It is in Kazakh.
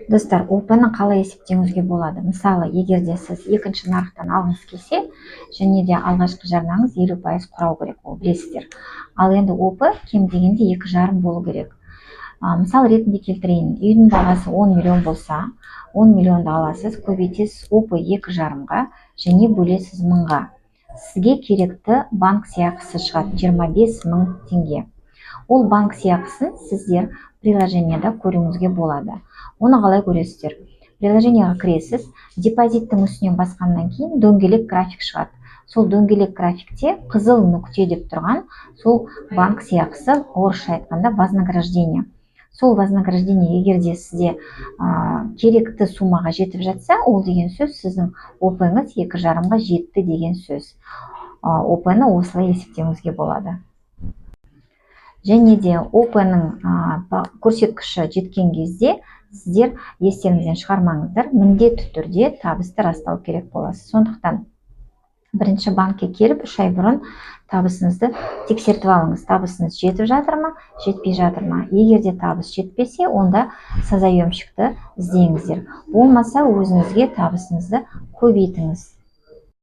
Достар, ОП-ны қалай есептеуіңізге болады? Мысалы, егер де сіз екінші нарықтан алғыңыз келсе, және де алғашқы жарнаңыз 50% құрау керек, ол білесіздер. Ал енді ОП кем дегенде 2,5 болу керек. Мысал ретінде келтірейін, үйдің бағасы 10 миллион болса, 10 миллионды аласыз, көбейтесіз ОП 2,5-ға және бөлесіз 1000-ға. Сізге керекті банк сыйақысы шығады 25 000 теңге. Ол банк сыйақысын сіздер приложениеда көруіңізге болады. Оны қалай көресіздер? Приложениеға кіресіз, депозиттің үстінен басқаннан кейін дөңгелек график шығады. Сол дөңгелек графикте қызыл нүкте деп тұрған сол банк сыйақысы, орысша айтқанда вознаграждение. Сол вознаграждение егер де сізде керекті суммаға жетіп жатса, ол деген сөз сіздің ОП-ңыз 2,5-ға жетті деген сөз. ОП-ны осылай есептеуіңізге болады. Және де ОП-ның көрсеткіші жеткен кезде сіздер естеріңізден шығармаңыздар, міндетті түрде табысты растау керек боласыз. Сондықтан бірінші банкке келіп 3 ай бұрын табысыңызды тексертіп алыңыз. Табысыңыз жетіп жатыр ма, жетпей жатыр ма? Егер де табыс жетпесе, онда созаемщикті іздеңіздер. Болмаса өзіңізге табысыңызды көбейтіңіз.